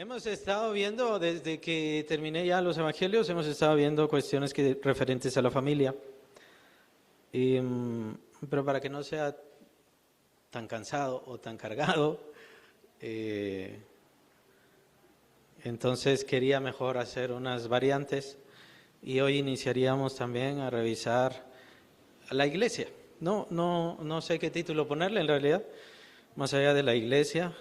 Hemos estado viendo, desde que terminé ya los evangelios, hemos estado viendo cuestiones referentes a la familia. Pero para que no sea tan cansado o tan cargado, entonces quería mejor hacer unas variantes y hoy iniciaríamos también a revisar la iglesia. No sé qué título ponerle en realidad, más allá de la iglesia.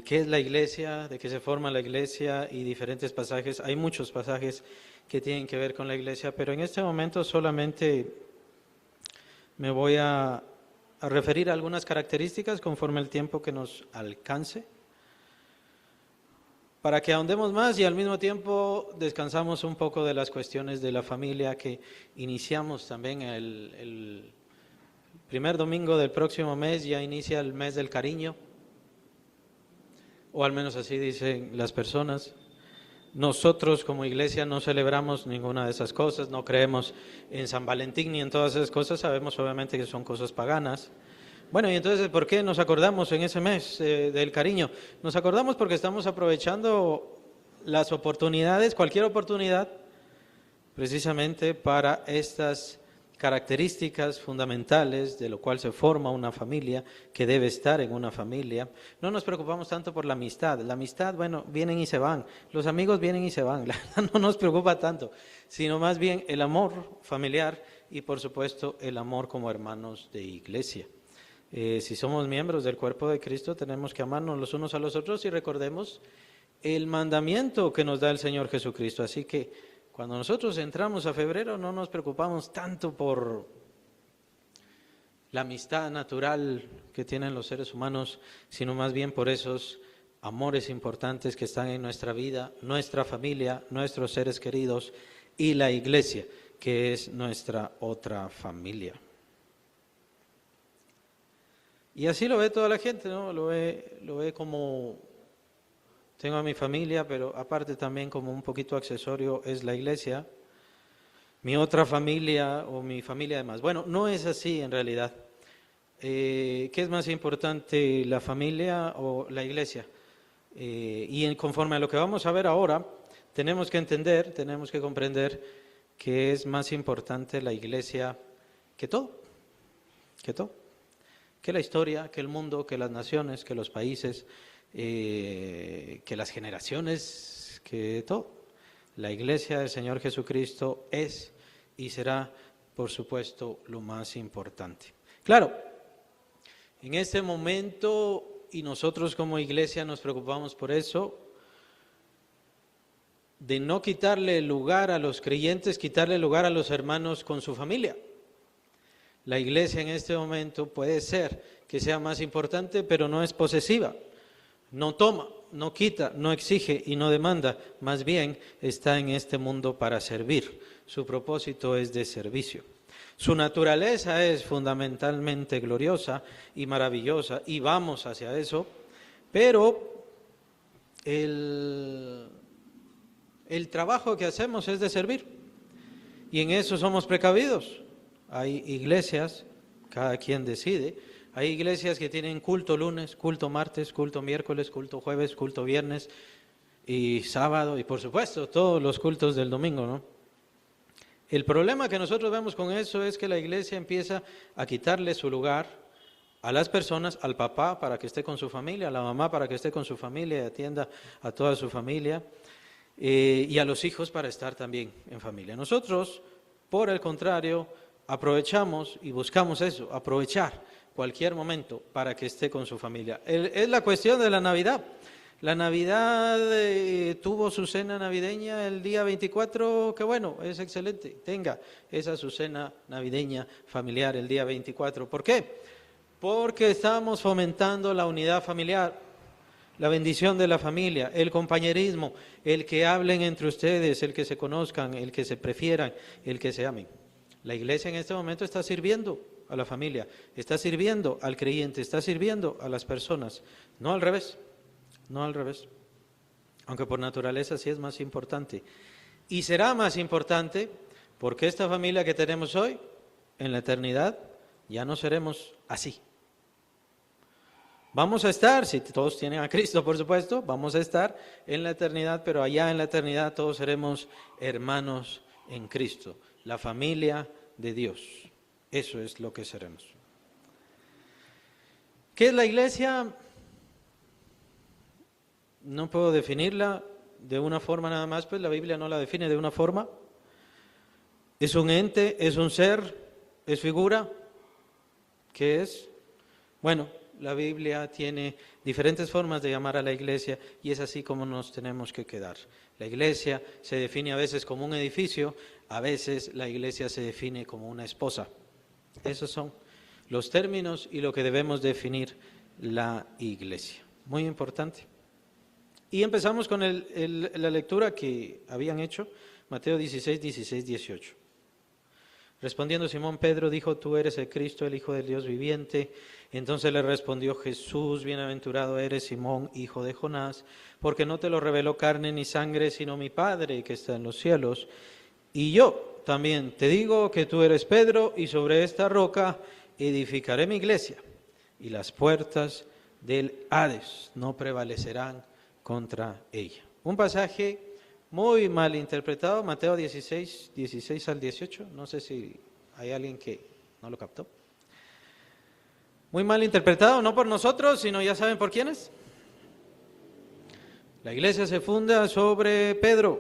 ¿Qué es la iglesia? ¿De qué se forma la iglesia? Y diferentes pasajes. Hay muchos pasajes que tienen que ver con la iglesia, pero en este momento solamente me voy a referir a algunas características conforme el tiempo que nos alcance, para que ahondemos más y al mismo tiempo descansamos un poco de las cuestiones de la familia que iniciamos también el primer domingo del próximo mes. Ya inicia el mes del cariño, o al menos así dicen las personas. Nosotros como iglesia no celebramos ninguna de esas cosas, no creemos en San Valentín ni en todas esas cosas, sabemos obviamente que son cosas paganas. Bueno, y entonces, ¿por qué nos acordamos en ese mes del cariño? Nos acordamos porque estamos aprovechando las oportunidades, cualquier oportunidad, precisamente para estas características fundamentales de lo cual se forma una familia, que debe estar en una familia. No nos preocupamos tanto por la amistad. La amistad, bueno, vienen y se van. Los amigos vienen y se van. La verdad no nos preocupa tanto, sino más bien el amor familiar y, por supuesto, el amor como hermanos de iglesia. Si somos miembros del cuerpo de Cristo, tenemos que amarnos los unos a los otros y recordemos el mandamiento que nos da el Señor Jesucristo. Así que cuando nosotros entramos a febrero no nos preocupamos tanto por la amistad natural que tienen los seres humanos, sino más bien por esos amores importantes que están en nuestra vida, nuestra familia, nuestros seres queridos y la iglesia, que es nuestra otra familia. Y así lo ve toda la gente, ¿no? Lo ve como tengo a mi familia, pero aparte también como un poquito accesorio es la iglesia, mi otra familia o mi familia además. Bueno, no es así en realidad. ¿Qué es más importante, la familia o la iglesia? Conforme a lo que vamos a ver ahora, tenemos que entender, tenemos que comprender que es más importante la iglesia que todo, que la historia, que el mundo, que las naciones, que los países, que las generaciones, que todo. La iglesia del Señor Jesucristo es y será, por supuesto, lo más importante. Claro, en este momento, y nosotros como iglesia nos preocupamos por eso, de no quitarle lugar a los creyentes, quitarle lugar a los hermanos con su familia. La iglesia en este momento puede ser que sea más importante, pero no es posesiva. No toma, no quita, no exige y no demanda. Más bien está en este mundo para servir. Su propósito es de servicio. Su naturaleza es fundamentalmente gloriosa y maravillosa y vamos hacia eso. Pero el trabajo que hacemos es de servir. Y en eso somos precavidos. Hay iglesias, cada quien decide, hay iglesias que tienen culto lunes, culto martes, culto miércoles, culto jueves, culto viernes y sábado y por supuesto todos los cultos del domingo, ¿no? El problema que nosotros vemos con eso es que la iglesia empieza a quitarle su lugar a las personas, al papá para que esté con su familia, a la mamá para que esté con su familia y atienda a toda su familia y a los hijos para estar también en familia. Nosotros, por el contrario, aprovechamos y buscamos eso, aprovechar cualquier momento para que esté con su familia. Es la cuestión de la Navidad. La Navidad tuvo su cena navideña el día 24, que bueno, es excelente, tenga esa su cena navideña familiar el día 24. ¿Por qué? Porque estamos fomentando la unidad familiar, la bendición de la familia, el compañerismo, el que hablen entre ustedes, el que se conozcan, el que se prefieran, el que se amen. La iglesia en este momento está sirviendo a la familia, está sirviendo al creyente, está sirviendo a las personas, no al revés, aunque por naturaleza sí es más importante. Y será más importante porque esta familia que tenemos hoy, en la eternidad, ya no seremos así. Vamos a estar, si todos tienen a Cristo, por supuesto, vamos a estar en la eternidad, pero allá en la eternidad todos seremos hermanos en Cristo, la familia de Dios. Eso es lo que seremos. ¿Qué es la iglesia? No puedo definirla de una forma nada más, pues la Biblia no la define de una forma. ¿Es un ente? ¿Es un ser? ¿Es figura? ¿Qué es? Bueno, la Biblia tiene diferentes formas de llamar a la iglesia y es así como nos tenemos que quedar. La iglesia se define a veces como un edificio, a veces la iglesia se define como una esposa. Esos son los términos y lo que debemos definir la iglesia. Muy importante. Y empezamos con la lectura que habían hecho, Mateo 16, 16, 18. Respondiendo Simón Pedro dijo, tú eres el Cristo, el Hijo del Dios viviente. Entonces le respondió Jesús, bienaventurado eres Simón, hijo de Jonás, porque no te lo reveló carne ni sangre, sino mi Padre que está en los cielos. Y yo también te digo que tú eres Pedro, y sobre esta roca edificaré mi iglesia, y las puertas del Hades no prevalecerán contra ella. Un pasaje muy mal interpretado, Mateo 16, 16 al 18, no sé si hay alguien que no lo captó. Muy mal interpretado, no por nosotros, sino ya saben por quiénes. La iglesia se funda sobre Pedro,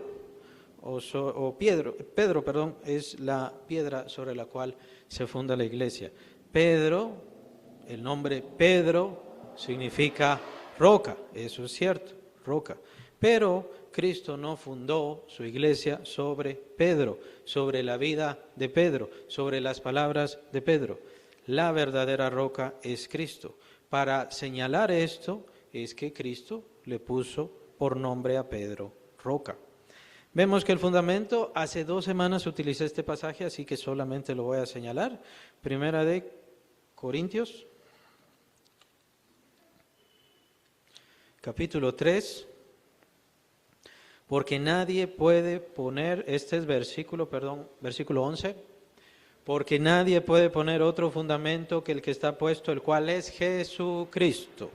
Pedro, es la piedra sobre la cual se funda la iglesia. Pedro, el nombre Pedro significa roca, eso es cierto, roca. Pero Cristo no fundó su iglesia sobre Pedro, sobre la vida de Pedro, sobre las palabras de Pedro. La verdadera roca es Cristo. Para señalar esto es que Cristo le puso por nombre a Pedro roca. Vemos que el fundamento, hace 2 semanas utilicé este pasaje, así que solamente lo voy a señalar. Primera de Corintios, capítulo 3. Porque nadie puede poner, este es versículo 11, porque nadie puede poner otro fundamento que el que está puesto, el cual es Jesucristo.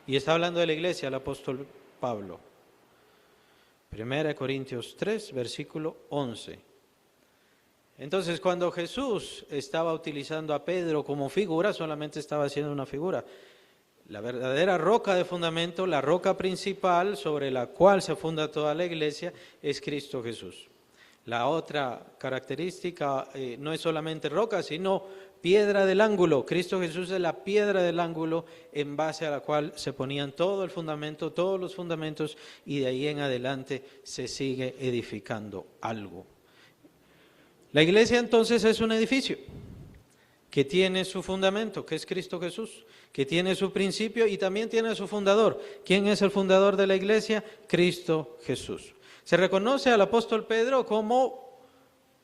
Y está hablando de la iglesia, el apóstol Pablo. 1 Corintios 3, versículo 11. Entonces, cuando Jesús estaba utilizando a Pedro como figura, solamente estaba haciendo una figura. La verdadera roca de fundamento, la roca principal sobre la cual se funda toda la iglesia, es Cristo Jesús. La otra característica no es solamente roca, sino piedra del ángulo. Cristo Jesús es la piedra del ángulo en base a la cual se ponían todo el fundamento, todos los fundamentos, y de ahí en adelante se sigue edificando algo. La iglesia entonces es un edificio que tiene su fundamento, que es Cristo Jesús, que tiene su principio y también tiene su fundador. ¿Quién es el fundador de la iglesia? Cristo Jesús. Se reconoce al apóstol Pedro como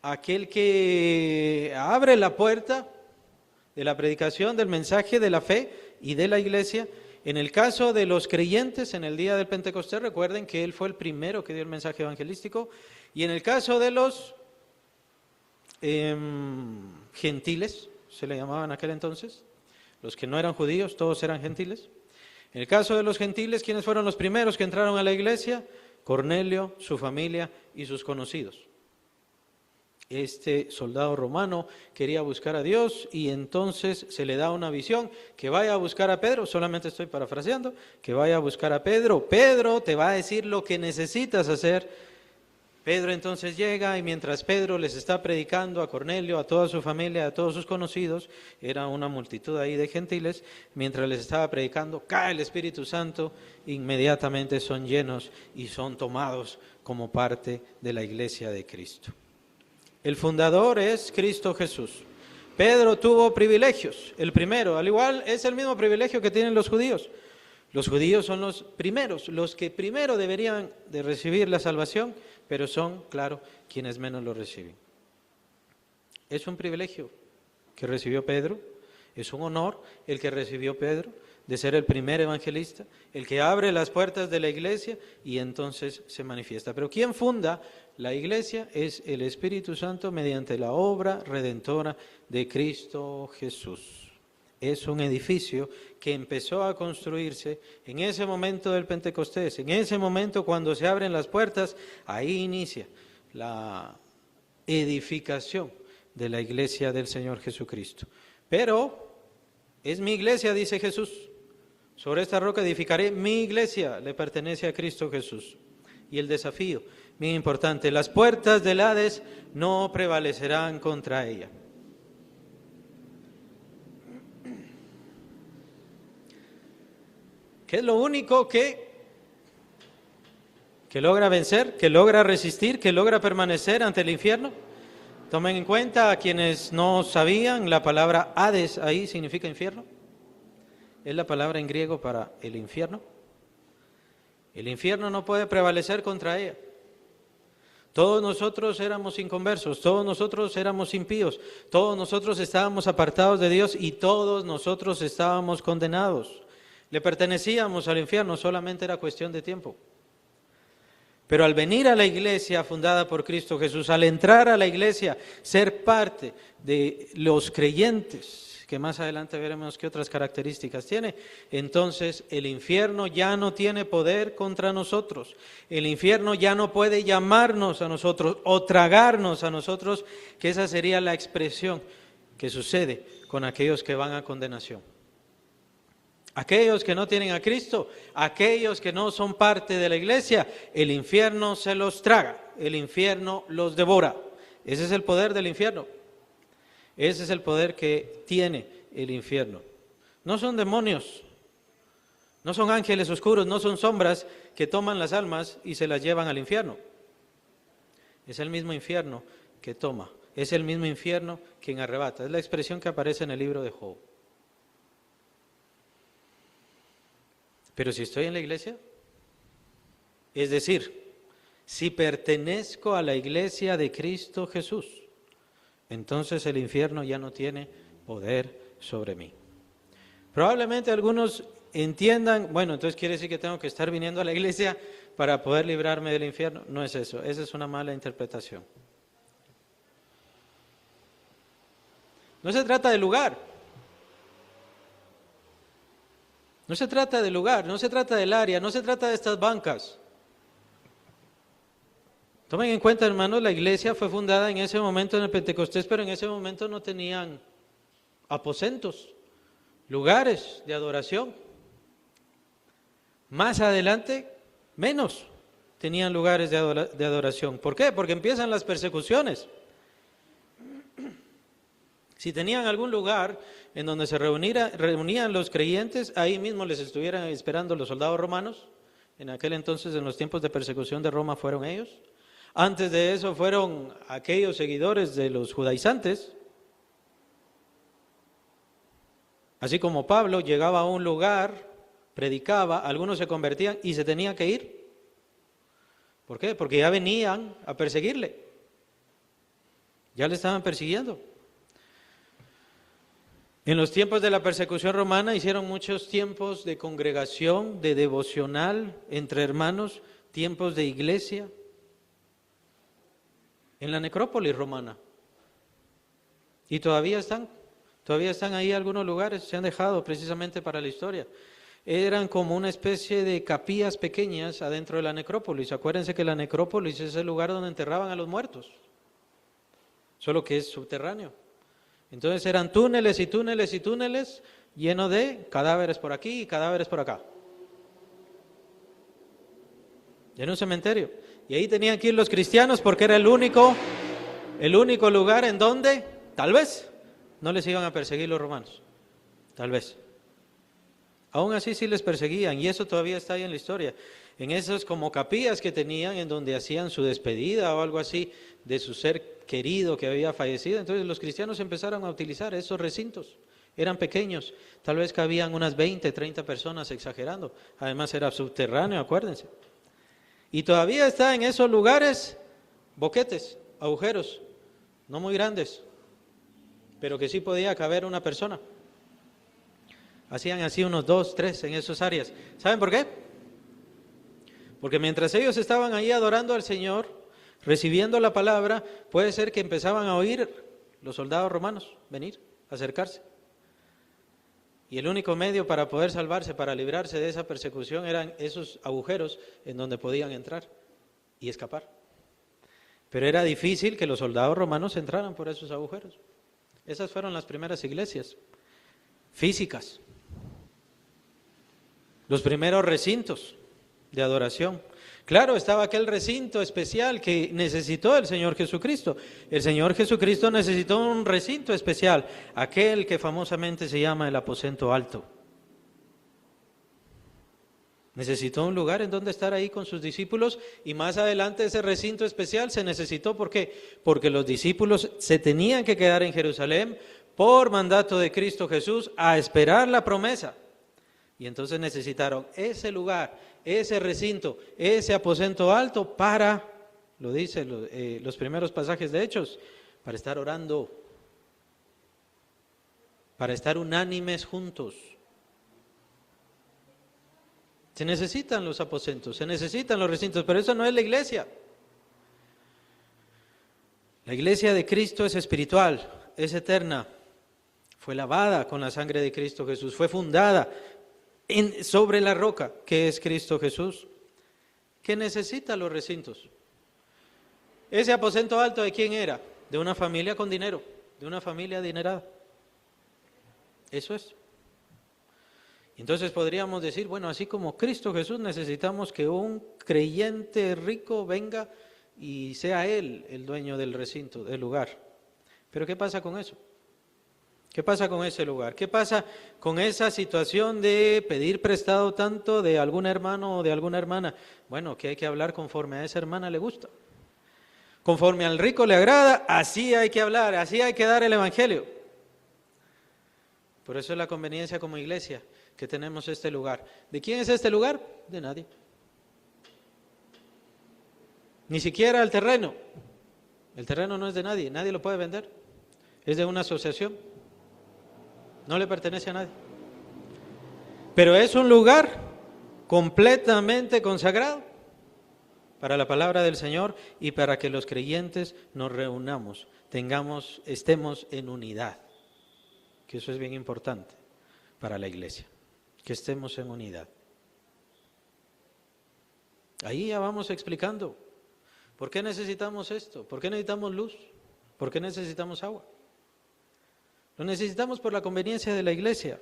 aquel que abre la puerta de la predicación del mensaje de la fe y de la iglesia. En el caso de los creyentes, en el día del Pentecostés, recuerden que él fue el primero que dio el mensaje evangelístico. Y en el caso de los gentiles, se le llamaban en aquel entonces, los que no eran judíos, todos eran gentiles. En el caso de los gentiles, ¿quiénes fueron los primeros que entraron a la iglesia? Cornelio, su familia y sus conocidos. Este soldado romano quería buscar a Dios y entonces se le da una visión, que vaya a buscar a Pedro, solamente estoy parafraseando, que vaya a buscar a Pedro. Pedro te va a decir lo que necesitas hacer. Pedro entonces llega y mientras Pedro les está predicando a Cornelio, a toda su familia, a todos sus conocidos, era una multitud ahí de gentiles, mientras les estaba predicando, cae el Espíritu Santo, inmediatamente son llenos y son tomados como parte de la iglesia de Cristo. El fundador es Cristo Jesús. Pedro tuvo privilegios, el primero, al igual es el mismo privilegio que tienen los judíos. Los judíos son los primeros, los que primero deberían de recibir la salvación, pero son, claro, quienes menos lo reciben. Es un privilegio que recibió Pedro, es un honor el que recibió Pedro de ser el primer evangelista, el que abre las puertas de la iglesia y entonces se manifiesta. Pero ¿quién funda la iglesia? Es el Espíritu Santo mediante la obra redentora de Cristo Jesús. es un edificio que empezó a construirse en ese momento del Pentecostés, en ese momento cuando se abren las puertas, ahí inicia la edificación de la iglesia del Señor Jesucristo. Pero es mi iglesia, dice Jesús, sobre esta roca edificaré mi iglesia, le pertenece a Cristo Jesús. Y el desafío, bien importante, las puertas del Hades no prevalecerán contra ella. ¿Qué es lo único que logra vencer, que logra resistir, que logra permanecer ante el infierno? Tomen en cuenta, a quienes no sabían, la palabra Hades ahí significa infierno. Es la palabra en griego para el infierno. El infierno no puede prevalecer contra ella. Todos nosotros éramos inconversos, todos nosotros éramos impíos, todos nosotros estábamos apartados de Dios y todos nosotros estábamos condenados. Le pertenecíamos al infierno, solamente era cuestión de tiempo. Pero al venir a la iglesia fundada por Cristo Jesús, al entrar a la iglesia, ser parte de los creyentes, que más adelante veremos qué otras características tiene, entonces el infierno ya no tiene poder contra nosotros. El infierno ya no puede llamarnos a nosotros o tragarnos a nosotros, que esa sería la expresión que sucede con aquellos que van a condenación. Aquellos que no tienen a Cristo, aquellos que no son parte de la iglesia, el infierno se los traga, el infierno los devora. Ese es el poder del infierno. Ese es el poder que tiene el infierno. No son demonios, no son ángeles oscuros, no son sombras que toman las almas y se las llevan al infierno. Es el mismo infierno que toma, es el mismo infierno quien arrebata. Es la expresión que aparece en el libro de Job. Pero si estoy en la iglesia, es decir, si pertenezco a la iglesia de Cristo Jesús, entonces el infierno ya no tiene poder sobre mí. Probablemente algunos entiendan, bueno, entonces quiere decir que tengo que estar viniendo a la iglesia para poder librarme del infierno. No es eso, esa es una mala interpretación. No se trata de lugar. No se trata del lugar, no se trata del área, no se trata de estas bancas. Tomen en cuenta, hermanos, la iglesia fue fundada en ese momento en el Pentecostés, pero en ese momento no tenían aposentos, lugares de adoración. Más adelante, menos tenían lugares de adoración. ¿Por qué? Porque empiezan las persecuciones. Si tenían algún lugar en donde se reunían los creyentes, ahí mismo les estuvieran esperando los soldados romanos. En aquel entonces, en los tiempos de persecución de Roma, fueron ellos. Antes de eso fueron aquellos seguidores de los judaizantes. Así como Pablo llegaba a un lugar, predicaba, algunos se convertían y se tenían que ir. ¿Por qué? Porque ya venían a perseguirle. Ya le estaban persiguiendo. En los tiempos de la persecución romana hicieron muchos tiempos de congregación, de devocional entre hermanos, tiempos de iglesia. En la necrópolis romana. Y todavía están ahí algunos lugares, se han dejado precisamente para la historia. Eran como una especie de capillas pequeñas adentro de la necrópolis. Acuérdense que la necrópolis es el lugar donde enterraban a los muertos, solo que es subterráneo. Entonces eran túneles y túneles y túneles llenos de cadáveres por aquí y cadáveres por acá. Era un cementerio. Y ahí tenían que ir los cristianos porque era el único lugar en donde, tal vez, no les iban a perseguir los romanos. Tal vez. Aún así sí les perseguían y eso todavía está ahí en la historia. En esas como capillas que tenían en donde hacían su despedida o algo así de su ser querido que había fallecido. Entonces los cristianos empezaron a utilizar esos recintos. Eran pequeños, tal vez cabían unas 20, 30 personas exagerando. Además era subterráneo, acuérdense. Y todavía está en esos lugares boquetes, agujeros, no muy grandes, pero que sí podía caber una persona. Hacían así unos 2, 3 en esas áreas. ¿Saben por qué? Porque mientras ellos estaban ahí adorando al Señor, recibiendo la palabra, puede ser que empezaban a oír los soldados romanos venir, acercarse. Y el único medio para poder salvarse, para librarse de esa persecución, eran esos agujeros en donde podían entrar y escapar. Pero era difícil que los soldados romanos entraran por esos agujeros. Esas fueron las primeras iglesias físicas, los primeros recintos de adoración. Claro, estaba aquel recinto especial que necesitó el Señor Jesucristo. El Señor Jesucristo necesitó un recinto especial, aquel que famosamente se llama el aposento alto. Necesitó un lugar en donde estar ahí con sus discípulos, y más adelante ese recinto especial se necesitó. ¿Por qué? Porque los discípulos se tenían que quedar en Jerusalén por mandato de Cristo Jesús a esperar la promesa. Y entonces necesitaron ese lugar, ese recinto, ese aposento alto para, lo dice los primeros pasajes de Hechos, para estar orando, para estar unánimes juntos. Se necesitan los aposentos, se necesitan los recintos, pero eso no es la iglesia. La iglesia de Cristo es espiritual, es eterna, fue lavada con la sangre de Cristo Jesús, fue fundada sobre la roca que es Cristo Jesús, que necesita los recintos. Ese aposento alto, ¿de quién era? De una familia con dinero, de una familia adinerada. Eso es. Entonces podríamos decir, bueno, así como Cristo Jesús, necesitamos que un creyente rico venga y sea él el dueño del recinto, del lugar. Pero ¿qué pasa con eso? ¿Qué pasa con ese lugar? ¿Qué pasa con esa situación de pedir prestado tanto de algún hermano o de alguna hermana? Bueno, que hay que hablar conforme a esa hermana le gusta. Conforme al rico le agrada, así hay que hablar, así hay que dar el evangelio. Por eso es la conveniencia como iglesia que tenemos este lugar. ¿De quién es este lugar? De nadie. Ni siquiera el terreno. El terreno no es de nadie, nadie lo puede vender. Es de una asociación. No le pertenece a nadie. Pero es un lugar completamente consagrado para la palabra del Señor y para que los creyentes nos reunamos, estemos en unidad. Que eso es bien importante para la iglesia, que estemos en unidad. Ahí ya vamos explicando. ¿Por qué necesitamos esto? ¿Por qué necesitamos luz? ¿Por qué necesitamos agua? Lo necesitamos por la conveniencia de la iglesia.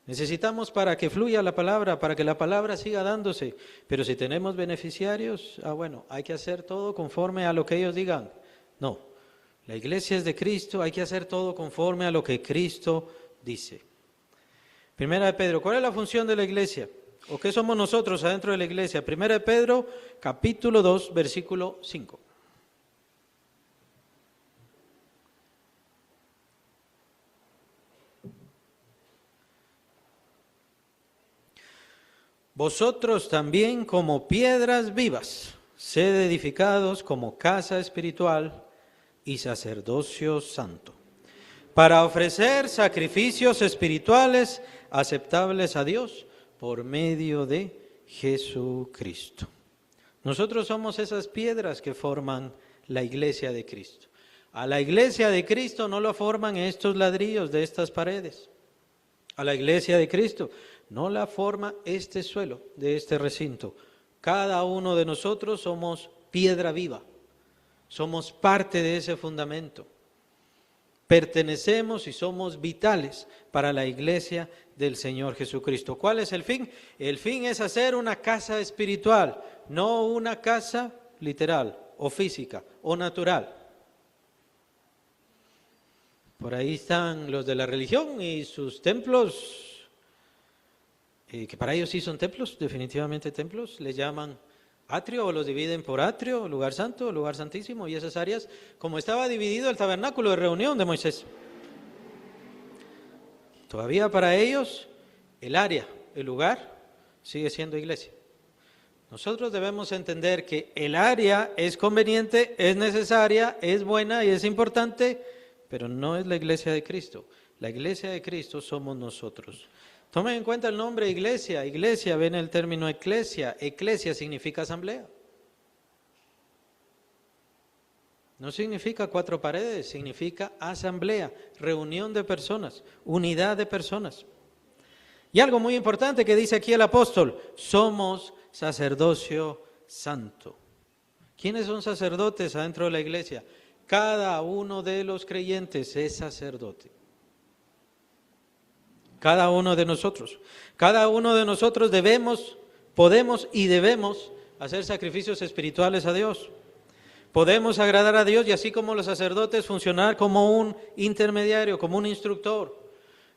Necesitamos para que fluya la palabra, para que la palabra siga dándose. Pero si tenemos beneficiarios, bueno, hay que hacer todo conforme a lo que ellos digan. No, la iglesia es de Cristo, hay que hacer todo conforme a lo que Cristo dice. Primera de Pedro, ¿cuál es la función de la iglesia? ¿O qué somos nosotros adentro de la iglesia? Primera de Pedro, capítulo 2, versículo 5. Vosotros también como piedras vivas, sed edificados como casa espiritual y sacerdocio santo, para ofrecer sacrificios espirituales aceptables a Dios por medio de Jesucristo. Nosotros somos esas piedras que forman la iglesia de Cristo. A la iglesia de Cristo no lo forman estos ladrillos de estas paredes. A la iglesia de Cristo no la forma este suelo de este recinto. Cada uno de nosotros somos piedra viva. Somos parte de ese fundamento. Pertenecemos y somos vitales para la iglesia del Señor Jesucristo. ¿Cuál es el fin? El fin es hacer una casa espiritual, no una casa literal o física o natural. Por ahí están los de la religión y sus templos, que para ellos sí son templos, definitivamente templos, les llaman atrio o los dividen por atrio, lugar santo, lugar santísimo y esas áreas, como estaba dividido el tabernáculo de reunión de Moisés. Todavía para ellos el área, el lugar, sigue siendo iglesia. Nosotros debemos entender que el área es conveniente, es necesaria, es buena y es importante, pero no es la iglesia de Cristo. La iglesia de Cristo somos nosotros. Tomen en cuenta el nombre iglesia. Iglesia viene el término eclesia. Eclesia significa asamblea. No significa cuatro paredes, significa asamblea, reunión de personas, unidad de personas. Y algo muy importante que dice aquí el apóstol, somos sacerdocio santo. ¿Quiénes son sacerdotes adentro de la iglesia? Cada uno de los creyentes es sacerdote. Cada uno de nosotros. Cada uno de nosotros podemos y debemos hacer sacrificios espirituales a Dios. Podemos agradar a Dios y así como los sacerdotes funcionar como un intermediario, como un instructor.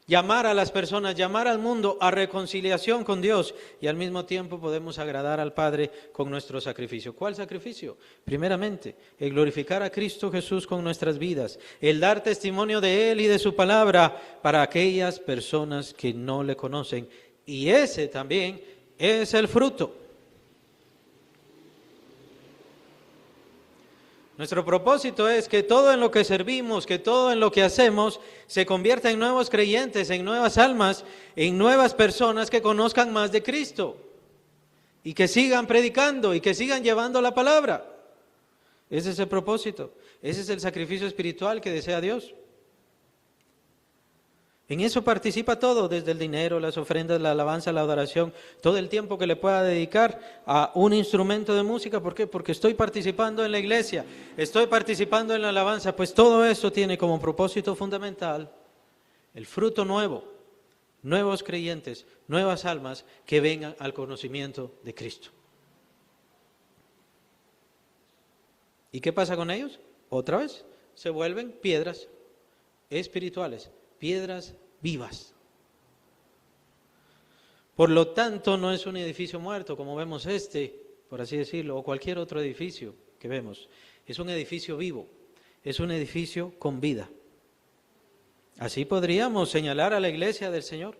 Llamar a las personas, llamar al mundo a reconciliación con Dios y al mismo tiempo podemos agradar al Padre con nuestro sacrificio. ¿Cuál sacrificio? Primeramente, el glorificar a Cristo Jesús con nuestras vidas, el dar testimonio de Él y de su palabra para aquellas personas que no le conocen. Y ese también es el fruto. Nuestro propósito es que todo en lo que servimos, que todo en lo que hacemos, se convierta en nuevos creyentes, en nuevas almas, en nuevas personas que conozcan más de Cristo y que sigan predicando y que sigan llevando la palabra. Ese es el propósito, ese es el sacrificio espiritual que desea Dios. En eso participa todo, desde el dinero, las ofrendas, la alabanza, la adoración, todo el tiempo que le pueda dedicar a un instrumento de música. ¿Por qué? Porque estoy participando en la iglesia, estoy participando en la alabanza, pues todo eso tiene como propósito fundamental el fruto nuevo, nuevos creyentes, nuevas almas que vengan al conocimiento de Cristo. ¿Y qué pasa con ellos? Otra vez, se vuelven piedras espirituales. Piedras vivas. Por lo tanto, no es un edificio muerto, como vemos por así decirlo, o cualquier otro edificio que vemos. Es un edificio vivo, es un edificio con vida. Así podríamos señalar a la iglesia del Señor,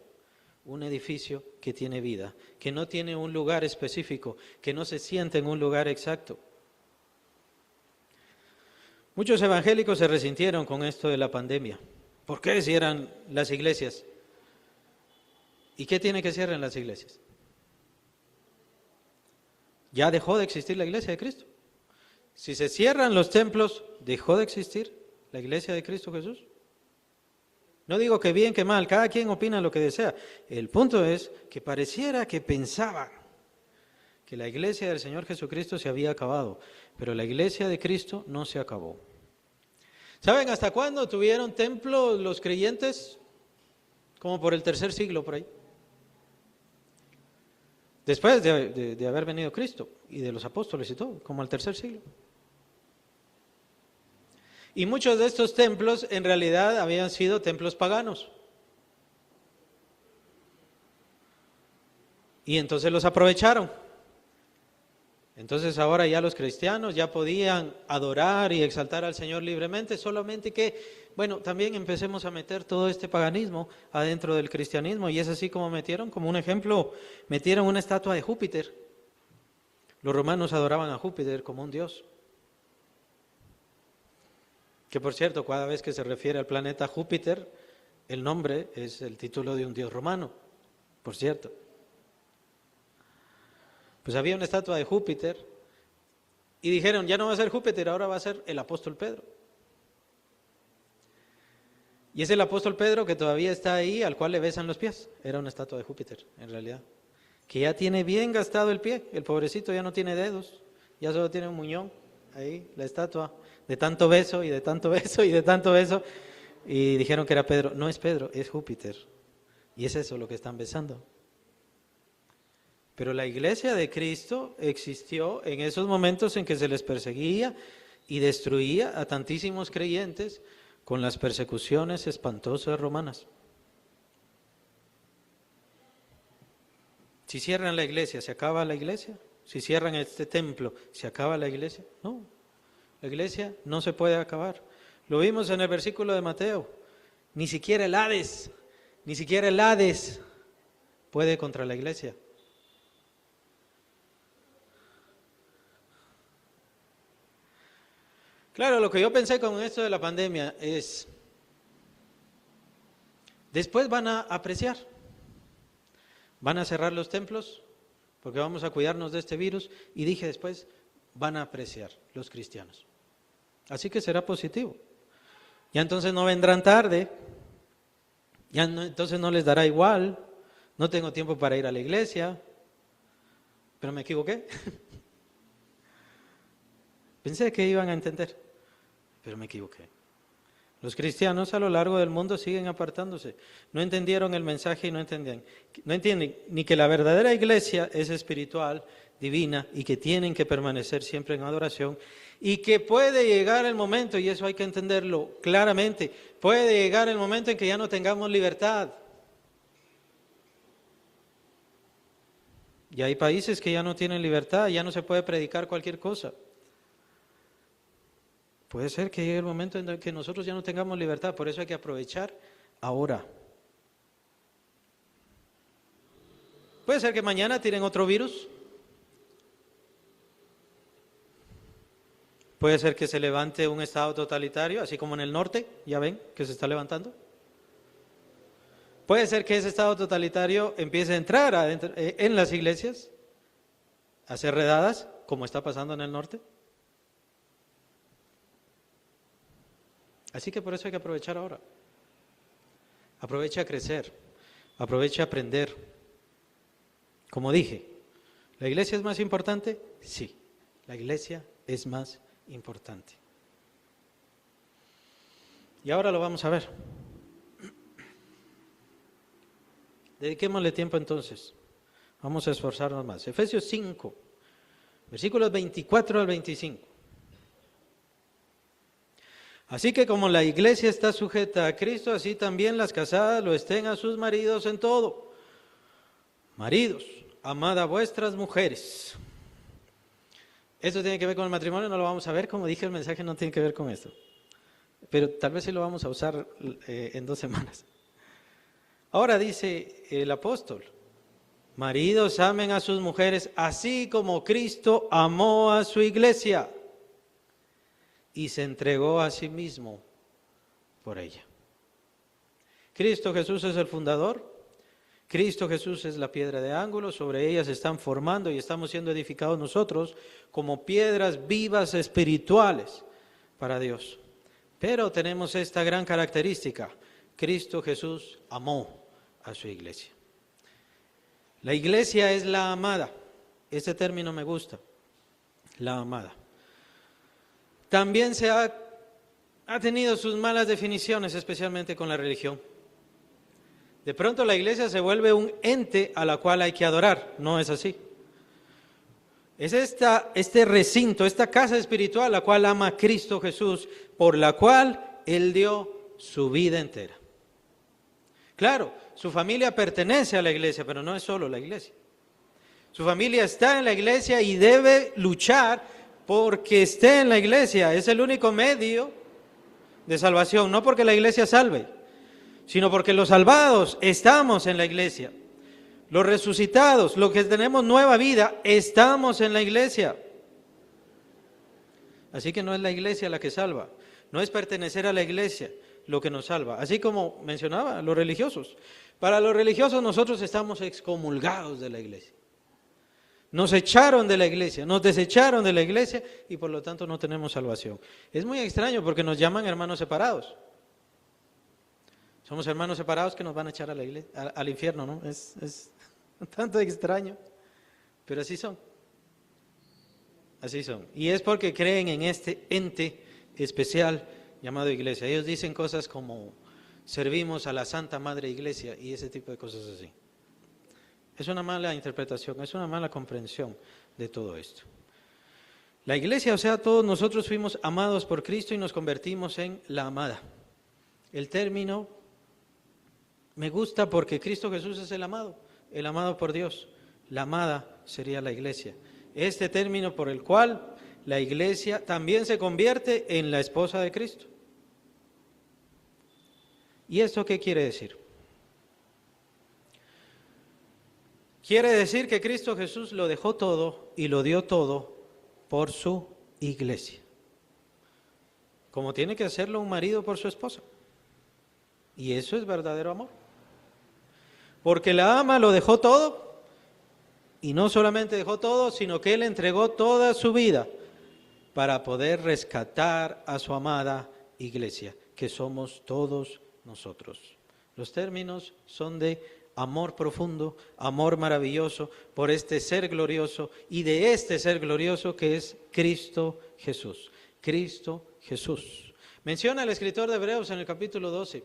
un edificio que tiene vida, que no tiene un lugar específico, que no se siente en un lugar exacto. Muchos evangélicos se resintieron con esto de la pandemia. ¿Por qué cierran las iglesias? ¿Y qué tiene que cierren las iglesias? Ya dejó de existir la iglesia de Cristo. Si se cierran los templos, ¿dejó de existir la iglesia de Cristo Jesús? No digo que bien, que mal, cada quien opina lo que desea. El punto es que pareciera que pensaban que la iglesia del Señor Jesucristo se había acabado, pero la iglesia de Cristo no se acabó. ¿Saben hasta cuándo tuvieron templo los creyentes? Como por el 3er siglo, por ahí. Después de haber venido Cristo y de los apóstoles y todo, como al 3er siglo. Y muchos de estos templos en realidad habían sido templos paganos. Y entonces los aprovecharon. Entonces ahora ya los cristianos ya podían adorar y exaltar al Señor libremente, solamente que, también empecemos a meter todo este paganismo adentro del cristianismo, y es así como metieron, como un ejemplo, metieron una estatua de Júpiter. Los romanos adoraban a Júpiter como un dios. Que por cierto, cada vez que se refiere al planeta Júpiter, el nombre es el título de un dios romano, por cierto. Pues había una estatua de Júpiter y dijeron, ya no va a ser Júpiter, ahora va a ser el apóstol Pedro. Y es el apóstol Pedro que todavía está ahí, al cual le besan los pies. Era una estatua de Júpiter, en realidad. Que ya tiene bien gastado el pie, el pobrecito ya no tiene dedos, ya solo tiene un muñón, ahí, la estatua, de tanto beso y de tanto beso y de tanto beso. Y dijeron que era Pedro. No es Pedro, es Júpiter. Y es eso lo que están besando. Pero la iglesia de Cristo existió en esos momentos en que se les perseguía y destruía a tantísimos creyentes con las persecuciones espantosas romanas. Si cierran la iglesia, ¿se acaba la iglesia? Si cierran este templo, ¿se acaba la iglesia? No, la iglesia no se puede acabar. Lo vimos en el versículo de Mateo. Ni siquiera el Hades puede contra la iglesia. Claro, lo que yo pensé con esto de la pandemia es, después van a apreciar, van a cerrar los templos, porque vamos a cuidarnos de este virus, y dije después, van a apreciar los cristianos. Así que será positivo. Ya entonces no vendrán tarde, entonces no les dará igual, no tengo tiempo para ir a la iglesia, pero me equivoqué. Pensé que iban a entender, pero me equivoqué. Los cristianos a lo largo del mundo siguen apartándose. No entendieron el mensaje y no entienden ni que la verdadera iglesia es espiritual, divina, y que tienen que permanecer siempre en adoración, y que puede llegar el momento, y eso hay que entenderlo claramente, puede llegar el momento en que ya no tengamos libertad. Y hay países que ya no tienen libertad, ya no se puede predicar cualquier cosa. Puede ser que llegue el momento en que nosotros ya no tengamos libertad, por eso hay que aprovechar ahora. Puede ser que mañana tiren otro virus. Puede ser que se levante un estado totalitario, así como en el norte, ya ven que se está levantando. Puede ser que ese estado totalitario empiece a entrar en las iglesias, a ser redadas, como está pasando en el norte. Así que por eso hay que aprovechar ahora. Aprovecha a crecer, aprovecha a aprender. Como dije, ¿la iglesia es más importante? Sí, la iglesia es más importante. Y ahora lo vamos a ver. Dediquémosle tiempo entonces. Vamos a esforzarnos más. Efesios 5, versículos 24 al 25. Así que como la iglesia está sujeta a Cristo, así también las casadas lo estén a sus maridos en todo. Maridos, amad a vuestras mujeres. Esto tiene que ver con el matrimonio, no lo vamos a ver, como dije, el mensaje no tiene que ver con esto. Pero tal vez sí lo vamos a usar en 2 semanas. Ahora dice el apóstol, maridos amen a sus mujeres, así como Cristo amó a su iglesia y se entregó a sí mismo por ella. Cristo Jesús es el fundador, Cristo Jesús es la piedra de ángulo, sobre ella se están formando y estamos siendo edificados nosotros como piedras vivas espirituales para Dios. Pero tenemos esta gran característica, Cristo Jesús amó a su iglesia. La iglesia es la amada, ese término me gusta, la amada. También ha tenido sus malas definiciones, especialmente con la religión. De pronto la iglesia se vuelve un ente a la cual hay que adorar. No es así. Es este recinto, esta casa espiritual, la cual ama a Cristo Jesús, por la cual Él dio su vida entera. Claro, su familia pertenece a la iglesia, pero no es solo la iglesia. Su familia está en la iglesia y debe luchar porque esté en la iglesia. Es el único medio de salvación, no porque la iglesia salve, sino porque los salvados estamos en la iglesia. Los resucitados, los que tenemos nueva vida, estamos en la iglesia. Así que no es la iglesia la que salva, no es pertenecer a la iglesia lo que nos salva. Así como mencionaba, los religiosos. Para los religiosos nosotros estamos excomulgados de la iglesia. Nos echaron de la iglesia, nos desecharon de la iglesia y por lo tanto no tenemos salvación. Es muy extraño porque nos llaman hermanos separados. Somos hermanos separados que nos van a echar a la iglesia, al infierno, ¿no? Es un tanto extraño, pero así son. Así son. Y es porque creen en este ente especial llamado iglesia. Ellos dicen cosas como servimos a la Santa Madre Iglesia y ese tipo de cosas así. Es una mala interpretación, es una mala comprensión de todo esto. La iglesia, o sea, todos nosotros fuimos amados por Cristo y nos convertimos en la amada. El término me gusta porque Cristo Jesús es el amado por Dios. La amada sería la iglesia. Este término por el cual la iglesia también se convierte en la esposa de Cristo. ¿Y esto qué quiere decir? Quiere decir que Cristo Jesús lo dejó todo y lo dio todo por su iglesia. Como tiene que hacerlo un marido por su esposa. Y eso es verdadero amor. Porque la ama lo dejó todo y no solamente dejó todo, sino que Él entregó toda su vida para poder rescatar a su amada iglesia, que somos todos nosotros. Los términos son de amor profundo, amor maravilloso por este ser glorioso y de este ser glorioso que es Cristo Jesús. Cristo Jesús. Menciona el escritor de Hebreos en el capítulo 12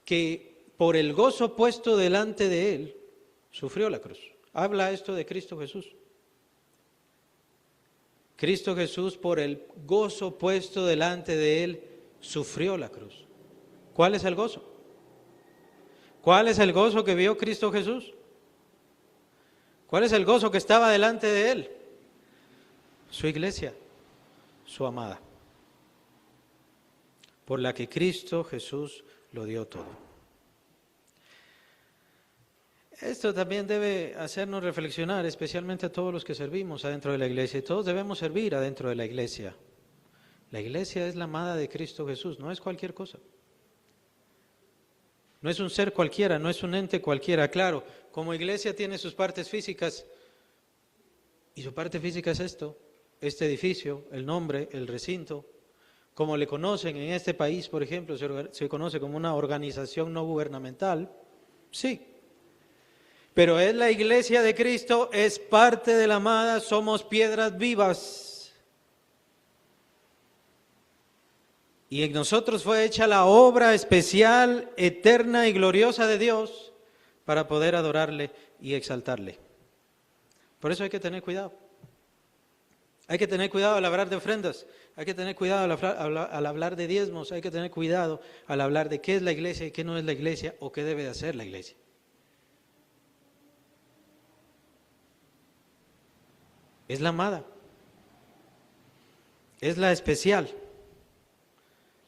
que por el gozo puesto delante de él sufrió la cruz. Habla esto de Cristo Jesús. Cristo Jesús por el gozo puesto delante de él sufrió la cruz. ¿Cuál es el gozo? ¿Cuál es el gozo que vio Cristo Jesús? ¿Cuál es el gozo que estaba delante de él? Su iglesia, su amada, por la que Cristo Jesús lo dio todo. Esto también debe hacernos reflexionar, especialmente a todos los que servimos adentro de la iglesia. Y todos debemos servir adentro de la iglesia. La iglesia es la amada de Cristo Jesús, no es cualquier cosa. No es un ser cualquiera, no es un ente cualquiera. Claro, como iglesia tiene sus partes físicas, y su parte física es esto, este edificio, el nombre, el recinto. Como le conocen en este país, por ejemplo, se conoce como una organización no gubernamental. Sí. Pero es la iglesia de Cristo, es parte de la amada, somos piedras vivas. Y en nosotros fue hecha la obra especial, eterna y gloriosa de Dios para poder adorarle y exaltarle. Por eso hay que tener cuidado. Hay que tener cuidado al hablar de ofrendas, hay que tener cuidado al hablar de diezmos, hay que tener cuidado al hablar de qué es la iglesia y qué no es la iglesia o qué debe de hacer la iglesia. Es la amada, es la especial,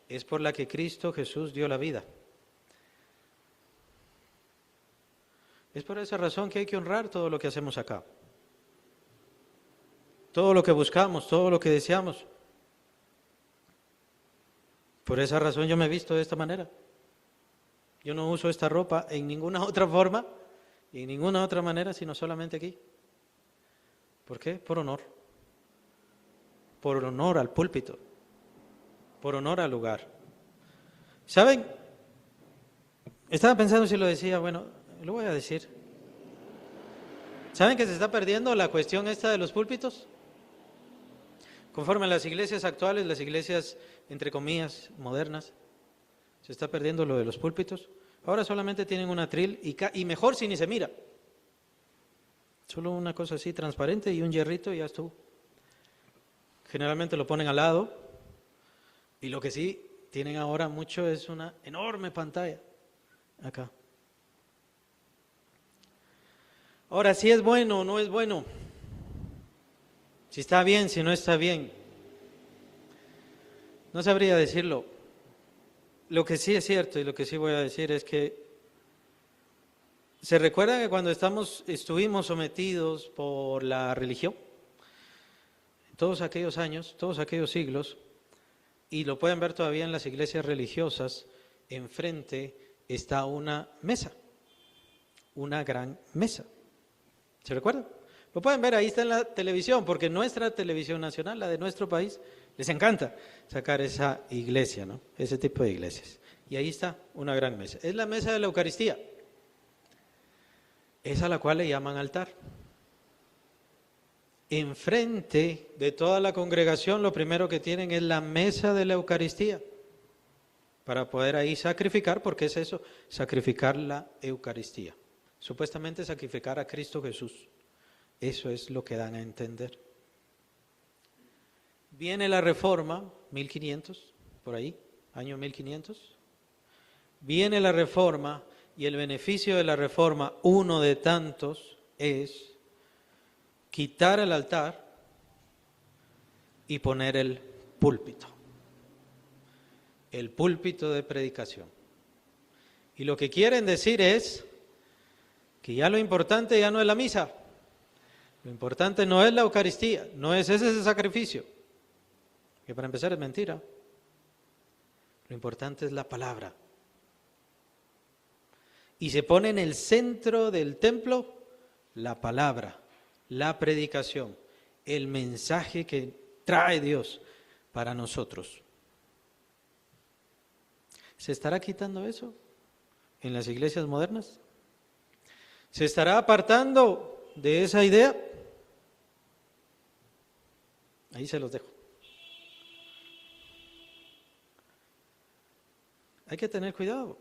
es por la que Cristo Jesús dio la vida. Es por esa razón que hay que honrar todo lo que hacemos acá, todo lo que buscamos, todo lo que deseamos. Por esa razón yo me he visto de esta manera. Yo no uso esta ropa en ninguna otra forma y en ninguna otra manera, sino solamente aquí. ¿Por qué? Por honor. Por honor al púlpito. Por honor al lugar. ¿Saben? Estaba pensando si lo decía, bueno, lo voy a decir. ¿Saben que se está perdiendo la cuestión esta de los púlpitos? Conforme a las iglesias actuales, las iglesias, entre comillas, modernas, se está perdiendo lo de los púlpitos. Ahora solamente tienen un atril y mejor si ni se mira. Solo una cosa así transparente y un hierrito y ya estuvo. Generalmente lo ponen al lado y lo que sí tienen ahora mucho es una enorme pantalla acá. Ahora, si es bueno o no es bueno, si está bien, si no está bien, no sabría decirlo. Lo que sí es cierto y lo que sí voy a decir es que ¿se recuerda que cuando estuvimos sometidos por la religión? Todos aquellos años, todos aquellos siglos, y lo pueden ver todavía en las iglesias religiosas, enfrente está una mesa, una gran mesa. ¿Se recuerdan? Lo pueden ver, ahí está en la televisión, porque nuestra televisión nacional, la de nuestro país, les encanta sacar esa iglesia, ¿no? Ese tipo de iglesias. Y ahí está una gran mesa. Es la mesa de la Eucaristía. Es a la cual le llaman altar. Enfrente de toda la congregación lo primero que tienen es la mesa de la Eucaristía, para poder ahí sacrificar, porque es eso, sacrificar la Eucaristía. Supuestamente sacrificar a Cristo Jesús. Eso es lo que dan a entender. Viene la Reforma, 1500, por ahí, año 1500. Viene la Reforma. Y el beneficio de la reforma, uno de tantos, es quitar el altar y poner el púlpito de predicación. Y lo que quieren decir es que ya lo importante ya no es la misa, lo importante no es la Eucaristía, no es ese sacrificio, que para empezar es mentira. Lo importante es la palabra. Y se pone en el centro del templo la palabra, la predicación, el mensaje que trae Dios, para nosotros. ¿Se estará quitando eso en las iglesias modernas? ¿Se estará apartando de esa idea? Ahí se los dejo. Hay que tener cuidado,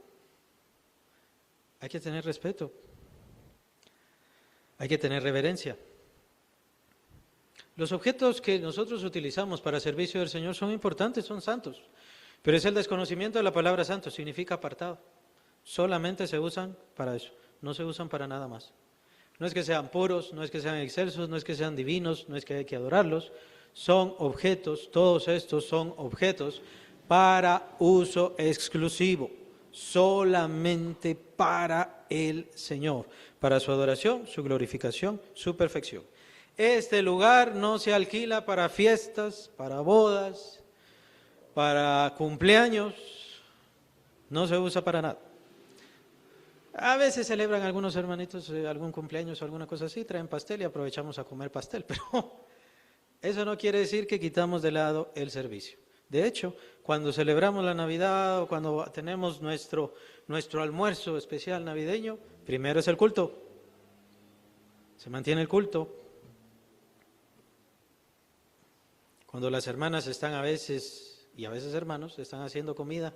hay que tener respeto, hay que tener reverencia. Los objetos que nosotros utilizamos para servicio del Señor son importantes, son santos, pero es el desconocimiento de la palabra santo, significa apartado. Solamente se usan para eso, no se usan para nada más. No es que sean puros, no es que sean excelsos, no es que sean divinos, no es que hay que adorarlos, son objetos, todos estos son objetos para uso exclusivo, solamente para el Señor, para su adoración, su glorificación, su perfección. Este lugar no se alquila para fiestas, para bodas, para cumpleaños, no se usa para nada. A veces celebran algunos hermanitos algún cumpleaños o alguna cosa así, traen pastel y aprovechamos a comer pastel, pero eso no quiere decir que quitamos de lado el servicio. De hecho, cuando celebramos la Navidad o cuando tenemos nuestro almuerzo especial navideño, primero es el culto. Se mantiene el culto. Cuando las hermanas están a veces, y a veces hermanos, están haciendo comida,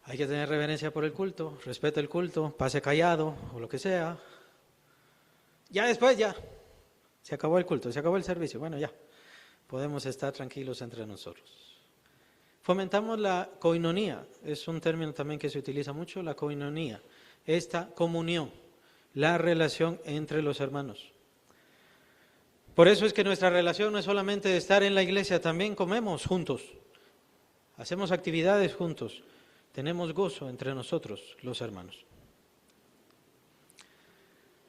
hay que tener reverencia por el culto, respete el culto, pase callado o lo que sea. Ya después se acabó el culto, se acabó el servicio, bueno ya. Podemos estar tranquilos entre nosotros. Fomentamos la koinonía, es un término también que se utiliza mucho, la koinonía, esta comunión, la relación entre los hermanos. Por eso es que nuestra relación no es solamente de estar en la iglesia, también comemos juntos, hacemos actividades juntos, tenemos gozo entre nosotros, los hermanos.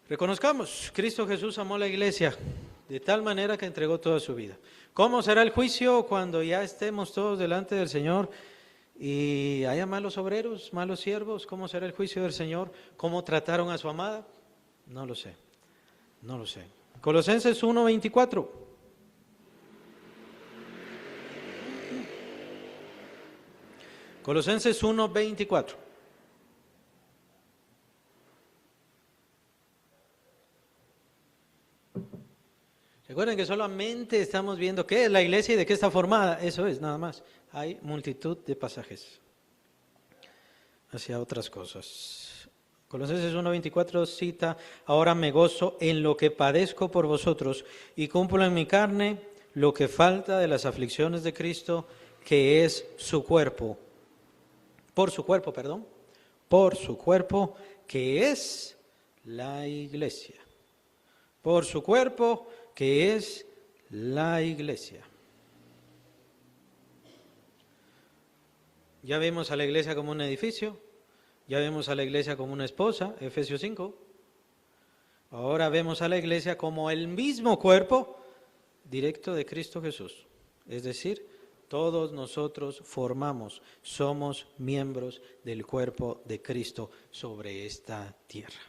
Reconozcamos, Cristo Jesús amó la iglesia de tal manera que entregó toda su vida. ¿Cómo será el juicio cuando ya estemos todos delante del Señor y haya malos obreros, malos siervos? ¿Cómo será el juicio del Señor? ¿Cómo trataron a su amada? No lo sé, no lo sé. Colosenses 1:24. Colosenses 1:24. Recuerden que solamente estamos viendo qué es la iglesia y de qué está formada, eso es, nada más. Hay multitud de pasajes hacia otras cosas. Colosenses 1:24 cita, ahora me gozo en lo que padezco por vosotros y cumplo en mi carne lo que falta de las aflicciones de Cristo, que es su cuerpo. Por su cuerpo, que es la iglesia. Por su cuerpo, que es la iglesia. Ya vemos a la iglesia como un edificio, ya vemos a la iglesia como una esposa, Efesios 5. Ahora vemos a la iglesia como el mismo cuerpo directo de Cristo Jesús. Es decir, todos nosotros somos miembros del cuerpo de Cristo sobre esta tierra.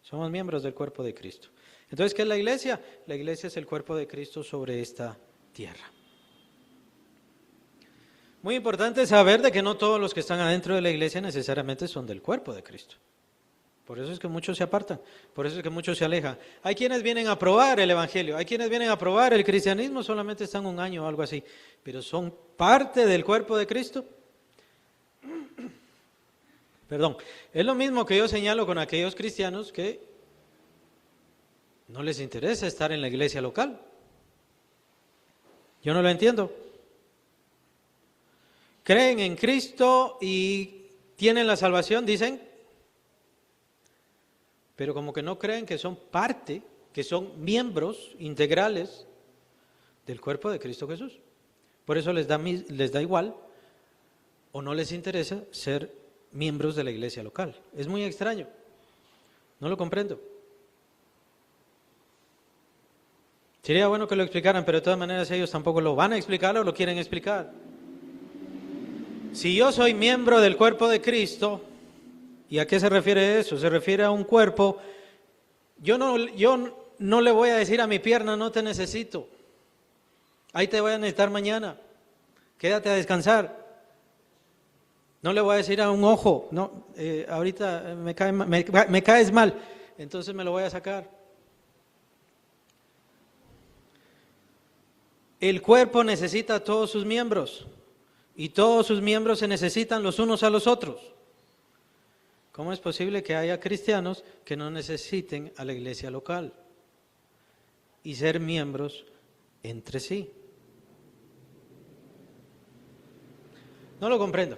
Somos miembros del cuerpo de Cristo. Entonces, ¿qué es la iglesia? La iglesia es el cuerpo de Cristo sobre esta tierra. Muy importante saber de que no todos los que están adentro de la iglesia necesariamente son del cuerpo de Cristo. Por eso es que muchos se apartan, por eso es que muchos se alejan. Hay quienes vienen a probar el evangelio, hay quienes vienen a probar el cristianismo, solamente están un año o algo así, pero son parte del cuerpo de Cristo. Perdón, es lo mismo que yo señalo con aquellos cristianos que no les interesa estar en la iglesia local. Yo no lo entiendo. Creen en Cristo y tienen la salvación, dicen, pero como que no creen que son parte, que son miembros integrales del cuerpo de Cristo Jesús. Por eso les da igual o no les interesa ser miembros de la iglesia local. Es muy extraño, no lo comprendo. Sería bueno que lo explicaran, pero de todas maneras ellos tampoco lo van a explicar o lo quieren explicar. Si yo soy miembro del cuerpo de Cristo, ¿y a qué se refiere eso? Se refiere a un cuerpo. Yo no le voy a decir a mi pierna, no te necesito. Ahí te voy a necesitar mañana. Quédate a descansar. No le voy a decir a un ojo, no, ahorita me caes mal, entonces me lo voy a sacar. El cuerpo necesita a todos sus miembros y todos sus miembros se necesitan los unos a los otros. ¿Cómo es posible que haya cristianos que no necesiten a la iglesia local y ser miembros entre sí? No lo comprendo.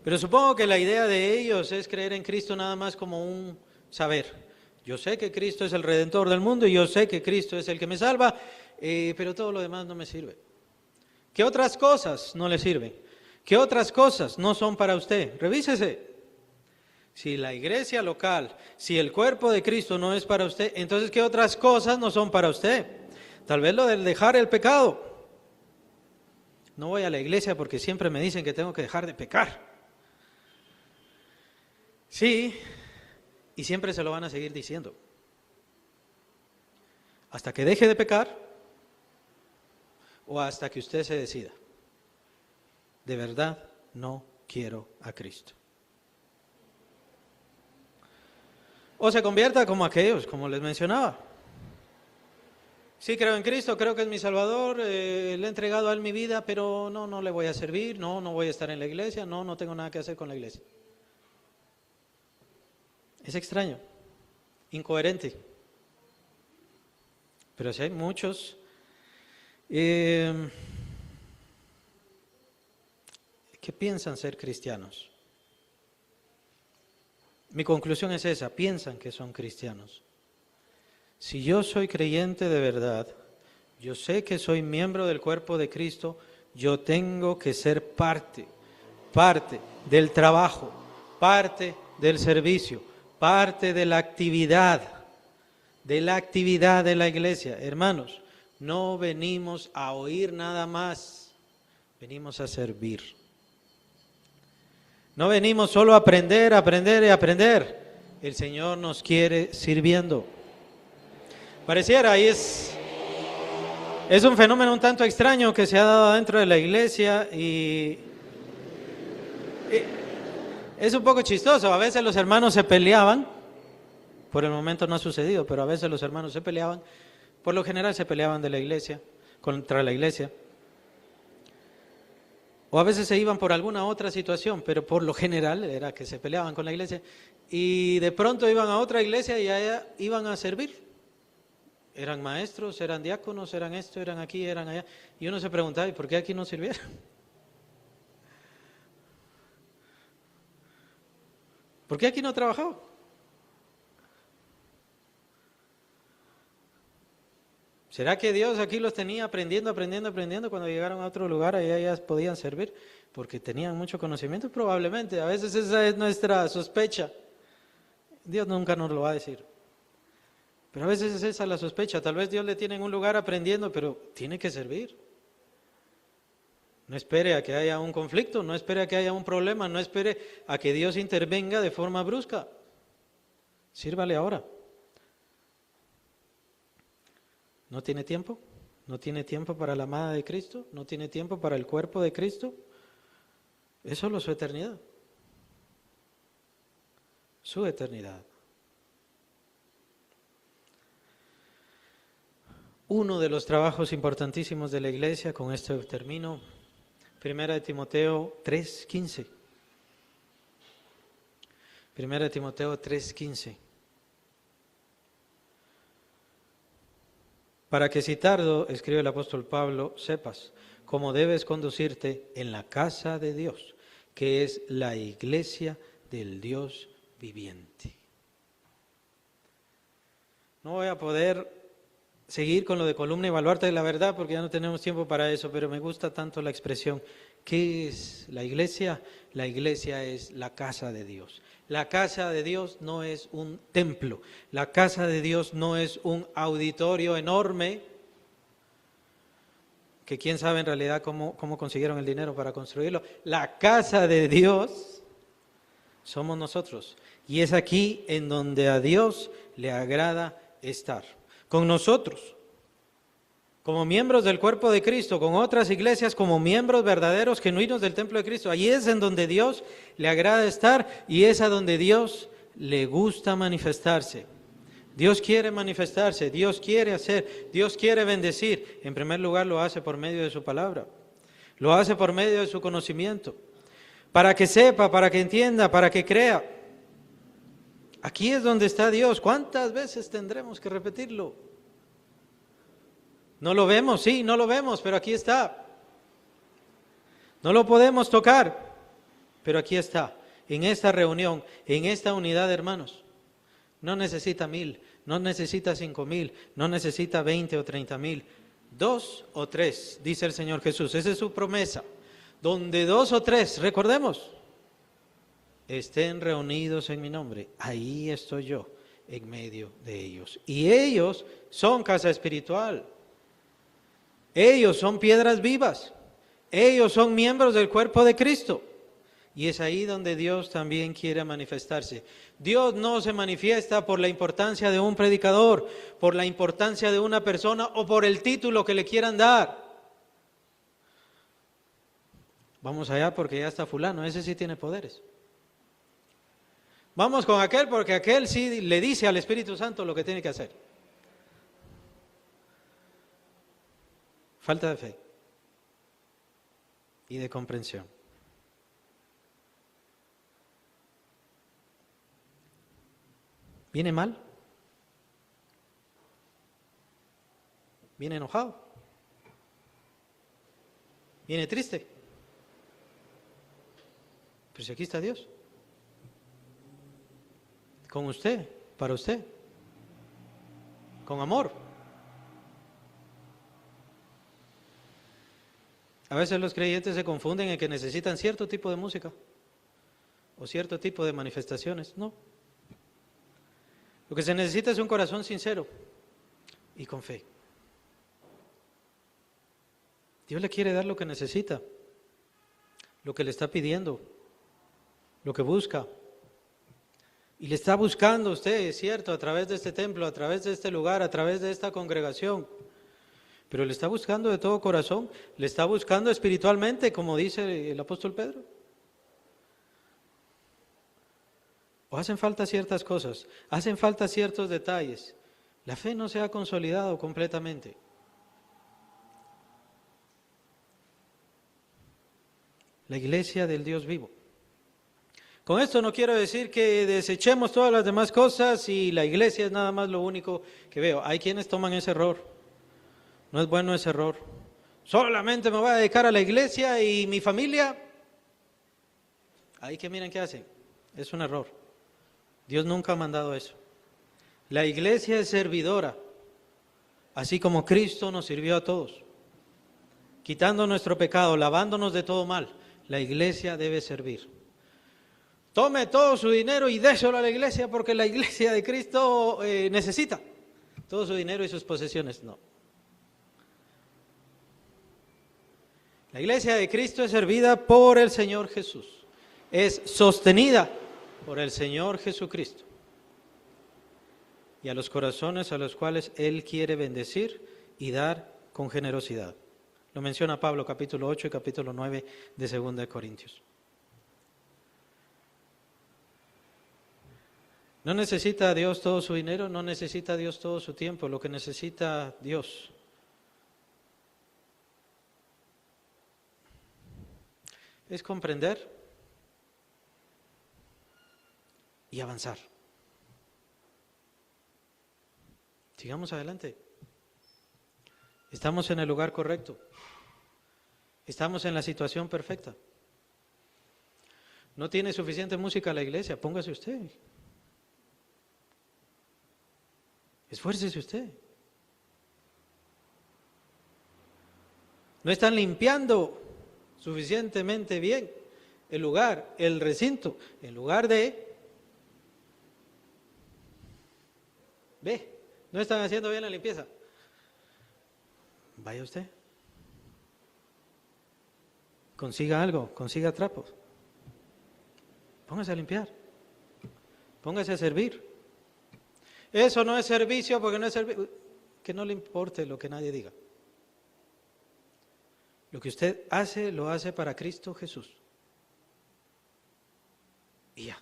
Pero supongo que la idea de ellos es creer en Cristo nada más como un saber. Yo sé que Cristo es el Redentor del mundo y yo sé que Cristo es el que me salva, pero todo lo demás no me sirve. ¿Qué otras cosas no le sirven? ¿Qué otras cosas no son para usted? Revísese. Si la iglesia local, si el cuerpo de Cristo no es para usted, entonces ¿qué otras cosas no son para usted? Tal vez lo del dejar el pecado. No voy a la iglesia porque siempre me dicen que tengo que dejar de pecar. Sí, y siempre se lo van a seguir diciendo. Hasta que deje de pecar o hasta que usted se decida. De verdad, no quiero a Cristo. O se convierta como aquellos, como les mencionaba. Sí, creo en Cristo, creo que es mi Salvador, le he entregado a Él mi vida, pero no le voy a servir, no voy a estar en la iglesia, no tengo nada que hacer con la iglesia. Es extraño, incoherente. Pero si hay muchos que piensan ser cristianos. Mi conclusión es esa, piensan que son cristianos. Si yo soy creyente de verdad, yo sé que soy miembro del cuerpo de Cristo, yo tengo que ser parte del trabajo, parte del servicio, parte de la actividad de la iglesia. Hermanos, no venimos a oír nada más, venimos a servir. No venimos solo a aprender y aprender. El Señor nos quiere sirviendo. Pareciera, y es un fenómeno un tanto extraño que se ha dado dentro de la iglesia y es un poco chistoso. A veces los hermanos se peleaban, por el momento no ha sucedido, pero a veces los hermanos se peleaban, por lo general se peleaban de la iglesia, contra la iglesia. O a veces se iban por alguna otra situación, pero por lo general era que se peleaban con la iglesia y de pronto iban a otra iglesia y allá iban a servir. Eran maestros, eran diáconos, eran esto, eran aquí, eran allá. Y uno se preguntaba, ¿y por qué aquí no sirvieron? ¿Por qué aquí no trabajaba? ¿Será que Dios aquí los tenía aprendiendo cuando llegaron a otro lugar allá ya podían servir? Porque tenían mucho conocimiento, probablemente. A veces esa es nuestra sospecha. Dios nunca nos lo va a decir. Pero a veces es esa la sospecha. Tal vez Dios le tiene en un lugar aprendiendo, pero tiene que servir. No espere a que haya un conflicto, no espere a que haya un problema, no espere a que Dios intervenga de forma brusca. Sírvale ahora. ¿No tiene tiempo? ¿No tiene tiempo para la amada de Cristo? ¿No tiene tiempo para el cuerpo de Cristo? Es solo su eternidad. Su eternidad. Uno de los trabajos importantísimos de la iglesia, con esto termino, 1 Timoteo 3:15. 1 Timoteo 3:15. Para que si tardo, escribe el apóstol Pablo, sepas cómo debes conducirte en la casa de Dios, que es la iglesia del Dios viviente. No voy a poder seguir con lo de columna y baluarte de la verdad porque ya no tenemos tiempo para eso, pero me gusta tanto la expresión. ¿Qué es la iglesia? La iglesia es la casa de Dios. La casa de Dios no es un templo, la casa de Dios no es un auditorio enorme, que quién sabe en realidad cómo consiguieron el dinero para construirlo. La casa de Dios somos nosotros y es aquí en donde a Dios le agrada estar, con nosotros. como miembros del cuerpo de Cristo, con otras iglesias como miembros verdaderos, genuinos del templo de Cristo. Allí es en donde Dios le agrada estar y es a donde Dios le gusta manifestarse. Dios quiere manifestarse, Dios quiere hacer, Dios quiere bendecir. En primer lugar lo hace por medio de su palabra, lo hace por medio de su conocimiento, para que sepa, para que entienda, para que crea. Aquí es donde está Dios. ¿Cuántas veces tendremos que repetirlo? No lo vemos, sí, no lo vemos, pero aquí está. No lo podemos tocar, pero aquí está, en esta reunión, en esta unidad, hermanos. No necesita 1000, no necesita 5000, no necesita 20 o 30,000. 2 o 3, dice el Señor Jesús. Esa es su promesa. Donde 2 o 3, recordemos, estén reunidos en mi nombre, ahí estoy yo, en medio de ellos. Y ellos son casa espiritual. Ellos son piedras vivas. Ellos son miembros del cuerpo de Cristo. Y es ahí donde Dios también quiere manifestarse. Dios no se manifiesta por la importancia de un predicador, por la importancia de una persona o por el título que le quieran dar. Vamos allá porque ya está fulano, ese sí tiene poderes. Vamos con aquel porque aquel sí le dice al Espíritu Santo lo que tiene que hacer. Falta de fe y de comprensión. ¿Viene mal? ¿Viene enojado? ¿Viene triste? Pero si aquí está Dios. Con usted, para usted. Con amor. A veces los creyentes se confunden en que necesitan cierto tipo de música o cierto tipo de manifestaciones. No. Lo que se necesita es un corazón sincero y con fe. Dios le quiere dar lo que necesita, lo que le está pidiendo, lo que busca. Y le está buscando a usted, es cierto, a través de este templo, a través de este lugar, a través de esta congregación. Pero le está buscando de todo corazón, le está buscando espiritualmente, como dice el apóstol Pedro. O hacen falta ciertas cosas, hacen falta ciertos detalles. La fe no se ha consolidado completamente. La iglesia del Dios vivo. Con esto no quiero decir que desechemos todas las demás cosas y la iglesia es nada más lo único que veo. Hay quienes toman ese error. No es bueno ese error. Solamente me voy a dedicar a la iglesia y mi familia. Ahí que miren qué hacen. Es un error. Dios nunca ha mandado eso. La iglesia es servidora, así como Cristo nos sirvió a todos, quitando nuestro pecado, lavándonos de todo mal. La iglesia debe servir. Tome todo su dinero y déselo a la iglesia porque la iglesia de Cristo necesita todo su dinero y sus posesiones. No. La iglesia de Cristo es servida por el Señor Jesús. Es sostenida por el Señor Jesucristo. Y a los corazones a los cuales Él quiere bendecir y dar con generosidad. Lo menciona Pablo, capítulo 8 y capítulo 9 de 2 de Corintios. No necesita Dios todo su dinero, no necesita Dios todo su tiempo. Lo que necesita Dios es comprender y avanzar. Sigamos adelante. Estamos en el lugar correcto. Estamos en la situación perfecta. No tiene suficiente música la iglesia, póngase usted. Esfuércese usted. No están limpiando suficientemente bien el lugar, el recinto, en lugar de... no están haciendo bien la limpieza. Vaya usted. Consiga algo, consiga trapos. Póngase a limpiar. Póngase a servir. Eso no es servicio porque no es servicio. Que no le importe lo que nadie diga. Lo que usted hace, lo hace para Cristo Jesús. Y ya.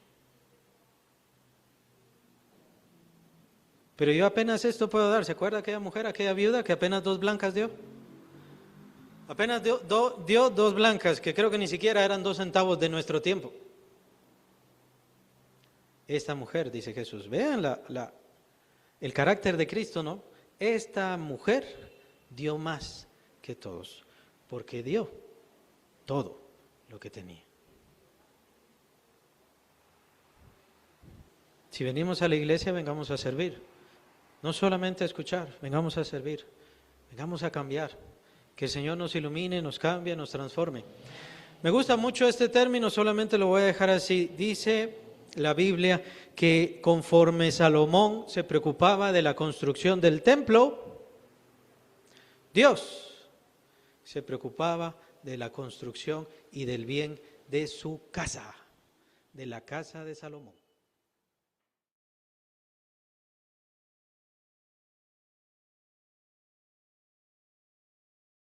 Pero yo apenas esto puedo dar. ¿Se acuerda aquella mujer, aquella viuda que apenas 2 blancas dio? Apenas dio 2 blancas, que creo que ni siquiera eran 2 centavos de nuestro tiempo. Esta mujer, dice Jesús, vean el carácter de Cristo, ¿no? Esta mujer dio más que todos, porque dio todo lo que tenía. Si venimos a la iglesia, vengamos a servir. No solamente a escuchar, vengamos a servir, vengamos a cambiar. Que el Señor nos ilumine, nos cambie, nos transforme. Me gusta mucho este término, solamente lo voy a dejar así. Dice la Biblia que conforme Salomón se preocupaba de la construcción del templo, Dios se preocupaba de la construcción y del bien de su casa, de la casa de Salomón.